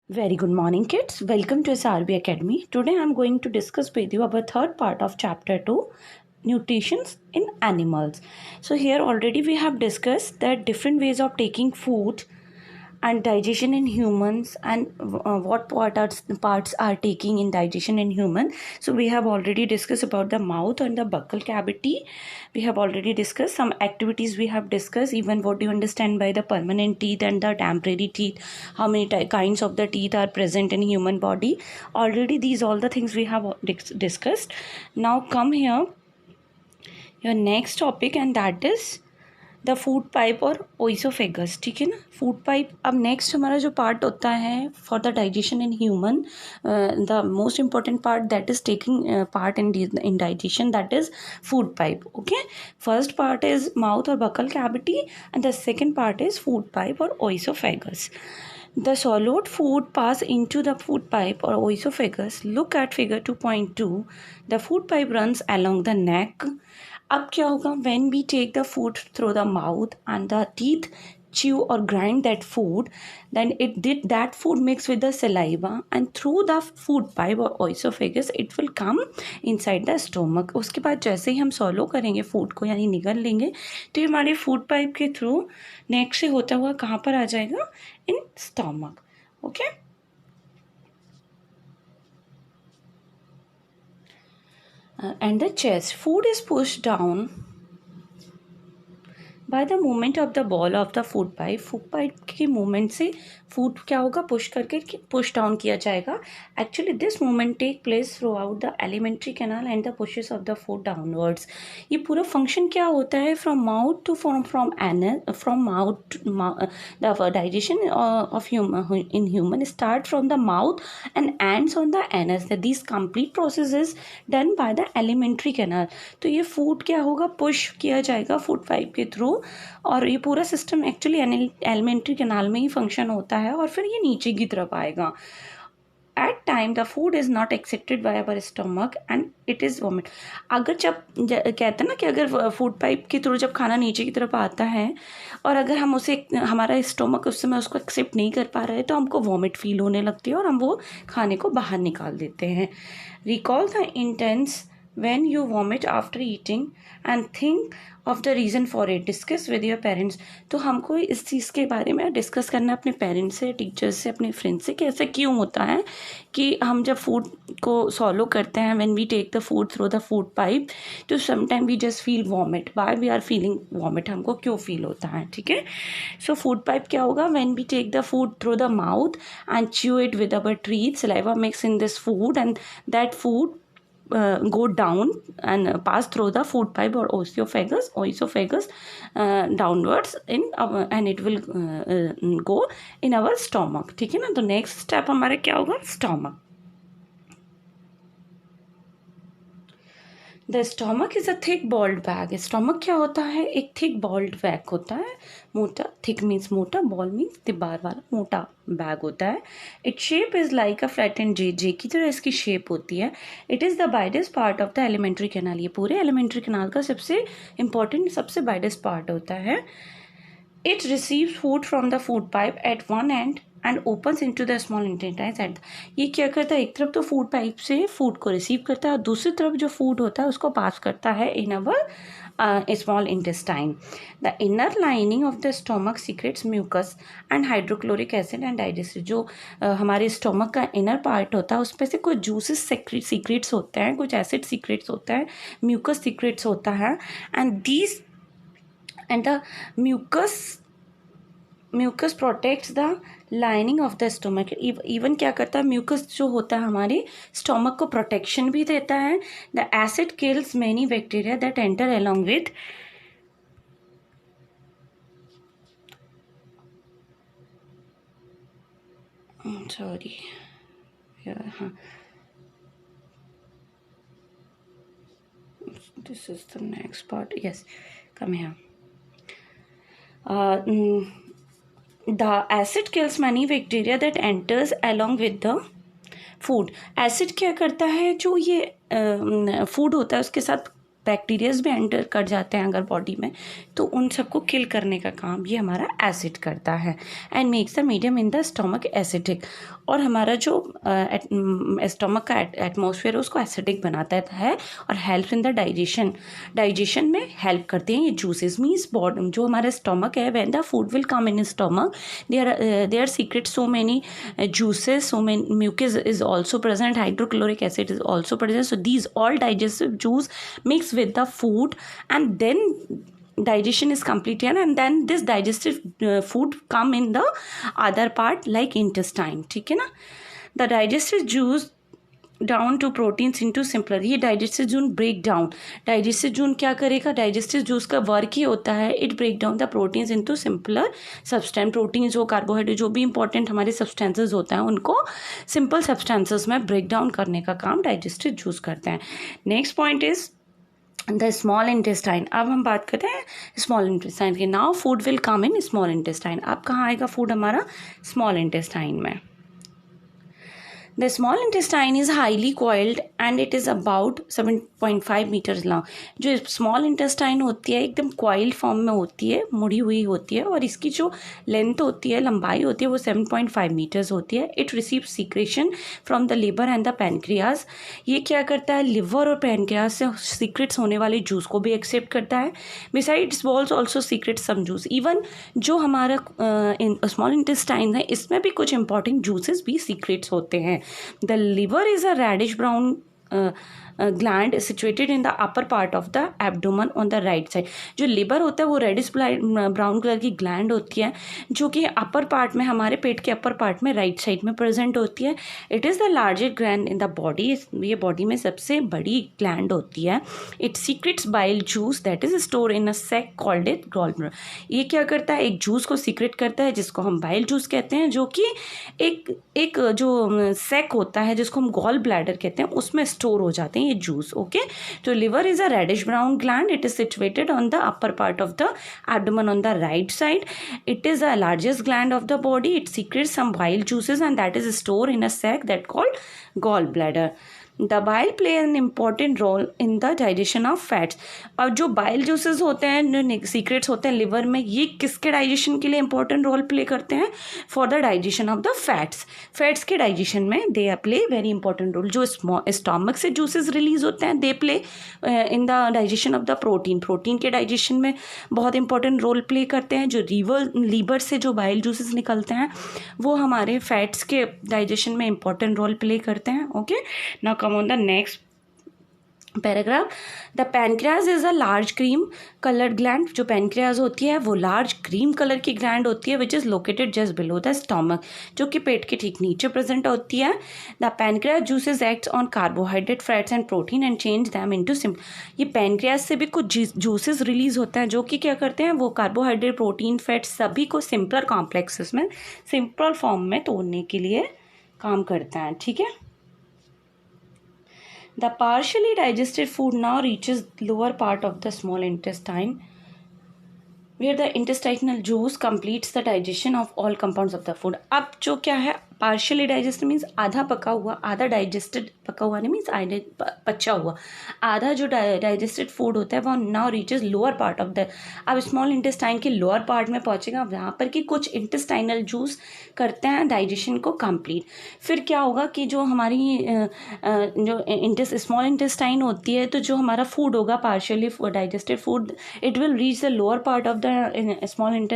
Very good morning, kids. Welcome to SRB Academy. Today I am going to discuss with you about third part of chapter 2, nutrition in animals. So here already we have discussed that different ways of taking food and digestion in humans, and what parts are taking in digestion in human. So we have already discussed about the mouth and the buccal cavity. We have already discussed some activities. We have discussed even what do you understand by the permanent teeth and the temporary teeth, how many kinds of the teeth are present in human body. Already these all the things we have discussed. Now come here your next topic, and that is the food pipe और oesophagus. ठीक है ना. Food pipe. अब next हमारा जो part होता है for the digestion in human, the most important part that is taking part in digestion, that is food pipe. Okay. First part is mouth और buccal cavity and the second part is food pipe और oesophagus. The swallowed food pass into the food pipe or oesophagus. Look at figure 2.2. The food pipe runs along the neck. अब क्या होगा, when we take the food through the mouth and the teeth chew or grind that food, then that food mix with the saliva and through the food pipe or oesophagus it will come inside the stomach. उसके बाद जैसे ही हम swallow करेंगे food को, यानी निगल लेंगे, तो ये हमारे फूड पाइप के थ्रू नेक से होता हुआ कहाँ पर आ जाएगा, in stomach. Okay. And the chest. Food is pushed down by the movement of the ball of the food pipe. Food pipe के मूवमेंट से फूड क्या होगा, पुश करके पुश डाउन किया जाएगा. Actually this movement take place throughout the alimentary canal and the pushes of the food downwards. ये पूरा function क्या होता है, from mouth to from mouth. The digestion of in human start from the mouth and ends on the anus. This complete process is done by the alimentary canal. तो ये food क्या होगा, push किया जाएगा food pipe के through, और ये पूरा सिस्टम एक्चुअली एलिमेंट्री कैनाल में ही फंक्शन होता है, और फिर ये नीचे की तरफ आएगा. At time the food is not accepted by our stomach and it is vomit. अगर जब कहते हैं ना कि अगर फूड पाइप के थ्रू जब खाना नीचे की तरफ आता है और अगर हम उसे, हमारा स्टमक उस समय उसको एक्सेप्ट नहीं कर पा रहे हैं, तो हमको वॉमिट फील होने लगती है और हम वो खाने को बाहर निकाल देते हैं. Recall the intense when you vomit after eating and think of the reason for it. Discuss with your parents. तो हमको इस चीज़ के बारे में डिस्कस करना अपने पेरेंट्स से, टीचर्स से, अपने फ्रेंड्स से कि ऐसा क्यों होता है कि हम जब फूड को सॉलो करते हैं, when we take the food through the food pipe, तो sometime we just feel vomit. Why we are feeling vomit, हमको क्यों फील होता है. ठीक है. सो फूड पाइप क्या होगा, when we take the food through the mouth and chew it with our teeth, saliva mix in this food and that food go down and pass through the food pipe or oesophagus downwards and it will go in our stomach. ठीक है ना. तो next step हमारे क्या होगा, stomach. The stomach is a thick walled bag. Stomach क्या होता है, एक थिक बॉल्ड बैग होता है. मोटा, थिक मीन्स मोटा, बॉल मीन्स तिबार वाला मोटा बैग होता है. It shape is like a flattened J. J की तरह इसकी शेप होती है. It is the widest part of the alimentary canal. ये पूरे एलिमेंट्री कैनाल का सबसे इंपॉर्टेंट, सबसे वाइडेस्ट पार्ट होता है. It receives food from the food pipe at one end and opens into the small intestine at. ये क्या करता है, एक तरफ तो फूड पाइप से फूड को रिसीव करता है और दूसरी तरफ जो फूड होता है उसको पास करता है in our small intestine. The inner lining of the stomach secretes mucus and hydrochloric acid and digestive. जो हमारे स्टोमक का इनर पार्ट होता है उसमें से कुछ जूसेस सीक्रेट्स होते हैं, कुछ एसिड सीक्रेट्स होता है, म्यूकस सीक्रेट्स होता है. And the mucus protects the lining of the stomach. Even क्या करता है, म्यूकस जो होता है हमारे स्टोमक को प्रोटेक्शन भी देता है. The acid kills many bacteria that enter along with sorry हाँ, this is the next part. Yes, come here. The acid kills many bacteria that enters along with the food. Acid क्या करता है, जो ये food होता है उसके साथ बैक्टीरियाज भी एंटर कर जाते हैं अगर बॉडी में, तो उन सबको किल करने का काम ये हमारा एसिड करता है. And makes the medium in the stomach acidic. और हमारा जो स्टमक का एटमॉस्फेयर है उसको एसिडिक बनाता है और हेल्प इन द डाइजेशन में हेल्प करते हैं ये जूसेस। मीन्स बॉडी जो हमारा स्टमक है, when the food will come in stomach they are secret so many juices, so many mucus is also present, hydrochloric acid is also present, so these all digestive juice mix with the food and then digestion is complete here, and then this digestive food come in the other part like intestine, ठीक है ना। the digestive juice down to proteins into simpler, ये digestive juice break down, digestive juice क्या करेगा, digestive juice का work ही होता है it break down the proteins into simpler substance. Proteins जो कार्बोहाइड्रेट जो भी इंपॉर्टेंट हमारे सब्सटेंसेस होते हैं उनको सिंपल सब्सटेंसेस में ब्रेक डाउन करने का काम डाइजेस्टिव जूस करते हैं। Next point is the small intestine. अब हम बात करते हैं स्मॉल इंटेस्टाइन की। Now food will come in small intestine. अब कहाँ आएगा फूड हमारा, स्मॉल इंटेस्टाइन में। The small intestine is highly coiled and it is about 7.5 meters long। जो स्मॉल इंटेस्टाइन होती है एकदम कॉइल्ड फॉर्म में होती है, मुड़ी हुई होती है, और इसकी जो लेंथ होती है, लंबाई होती है, वो 7.5 मीटर्स होती है। It receive secretion from the liver and the pancreas. ये क्या करता है, लिवर और पैनक्रियाज से सीक्रेट्स होने वाले जूस को भी एक्सेप्ट करता है। बिसाइड्स वॉल्स ऑल्सो सीक्रेट सम जूस। इवन जो हमारा स्मॉल इंटेस्टाइन है इसमें भी कुछ इंपॉर्टेंट जूसेस भी सीक्रेट्स होते हैं। The liver is a reddish brown gland situated in the upper part of the abdomen on the right side। जो लिवर होता है वो रेडिश ब्राउन कलर की ग्लैंड होती है जो कि अपर पार्ट में, हमारे पेट के अपर पार्ट में राइट साइड में प्रेजेंट होती है। It is the largest gland in the body. ये बॉडी में सबसे बड़ी ग्लैंड होती है। It secretes bile juice that is store in a sac called it gall bladder. ये क्या करता है, एक जूस को सीक्रेट करता है जिसको हम बाइल जूस कहते हैं, जो कि एक जो सैक होता है जिसको हम गॉल ब्लैडर कहते हैं उसमें स्टोर हो जाते हैं ये जूस। ओके, तो liver is a reddish brown gland. It is situated on the upper part of the abdomen on the right side. It is the largest gland of the body. It secretes some bile juices and that is stored in a sac that called gallbladder. The bile play an important role in the digestion of fats। और जो bile juices होते हैं, जो secrets होते हैं liver में, ये किसके डाइजेशन के लिए इंपॉर्टेंट रोल प्ले करते हैं, for the digestion of the fats. Fats के डाइजेशन में they play very important role. जो स्टमक से जूसेस रिलीज होते हैं they play in the digestion of the protein के डाइजेशन में बहुत इंपॉर्टेंट रोल प्ले करते हैं। जो लीवर से जो बाइल जूसेस निकलते हैं वो हमारे फैट्स के डाइजेशन में इंपॉर्टेंट रोल प्ले करते हैं। Okay, now on the next paragraph. The pancreas is a large cream coloured gland. जो पैनक्रियाज होती है वो लार्ज क्रीम कलर की ग्लैंड होती है which is located just below the stomach, जो कि पेट के ठीक नीचे प्रेजेंट होती है। The pancreas juices acts on carbohydrate fats and protein and change them into simple. ये पैनक्रियाज से भी कुछ जूसेस रिलीज होते हैं जो कि क्या करते हैं, वो कार्बोहाइड्रेट प्रोटीन फैट्स सभी को सिंपलर कॉम्प्लेक्सेस में सिंपल फॉर्म में तोड़ने के लिए काम करता है। ठीक है, the partially digested food now reaches lower part of the small intestine where the intestinal juice completes the digestion of all compounds of the food। अब जो क्या है, पार्शियली डाइजेस्टेड मीन्स आधा पका हुआ, आधा डाइजेस्टेड, पका हुआ नहीं मीन्स आधे पचा हुआ, आधा जो डाइजेस्टेड फूड होता है वो now reaches lower part of the. अब स्मॉल इंटेस्टाइन के लोअर पार्ट में पहुंचेगा, जहाँ पर कि कुछ इंटेस्टाइनल जूस करते हैं डाइजेशन को कंप्लीट। फिर क्या होगा कि जो हमारी जो स्मॉल इंटेस्टाइन होती है, तो जो हमारा फूड होगा partially digested food, it will reach the lower part of the small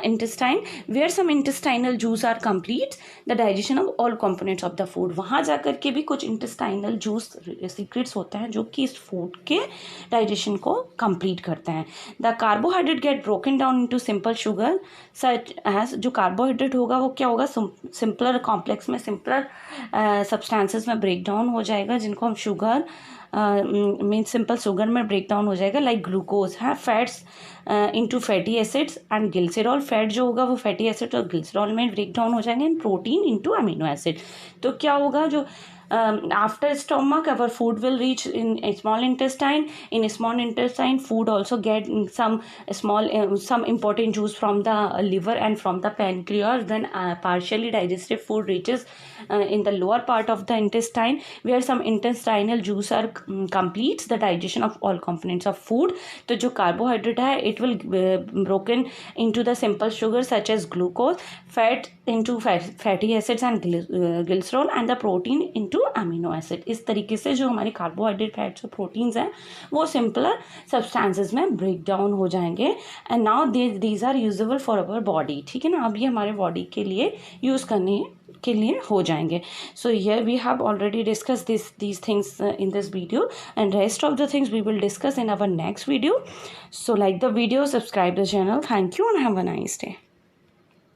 intestine where some intestinal juice are complete the digestion of all components of the food। वहाँ जाकर के भी कुछ intestinal juice secrets होते हैं जो कि इस फूड के डाइजेशन को कंप्लीट करते हैं। The carbohydrate get broken down into simple sugar such as. जो कार्बोहाइड्रेट होगा वो क्या होगा, सिंपलर कॉम्प्लेक्स में सिंपलर सब्सटेंसेस में ब्रेक डाउन हो जाएगा, जिनको हम शुगर मीन सिंपल शुगर में ब्रेक डाउन हो जाएगा, लाइक ग्लूकोज है। Fats into fatty acids and glycerol. Fat जो होगा वो फैटी एसिड और ग्लिसरॉल में ब्रेक डाउन हो जाएंगे, and protein into amino acid. तो क्या होगा, जो after stomach our food will reach in a small intestine. In a small intestine food also get some some important juice from the liver and from the pancreas. Then partially digested food reaches in the lower part of the intestine where some intestinal juice are completes the digestion of all components of food। तो जो carbohydrate है it will broken into the simple sugar such as glucose। Fat into fatty acids and glycerol and the protein into amino acid. इस तरीके से जो हमारे carbohydrate, fats और proteins हैं वो सिंपलर सब्सटेंसेस में ब्रेक डाउन हो जाएंगे and now these are usable for our body. ठीक है ना, अब ये हमारे बॉडी के लिए यूज़ करने के लिए हो जाएंगे. So here we have already discuss these things in this video, and rest of the things we will discuss in our next video. So like the video, subscribe the channel. Thank you and have a nice day.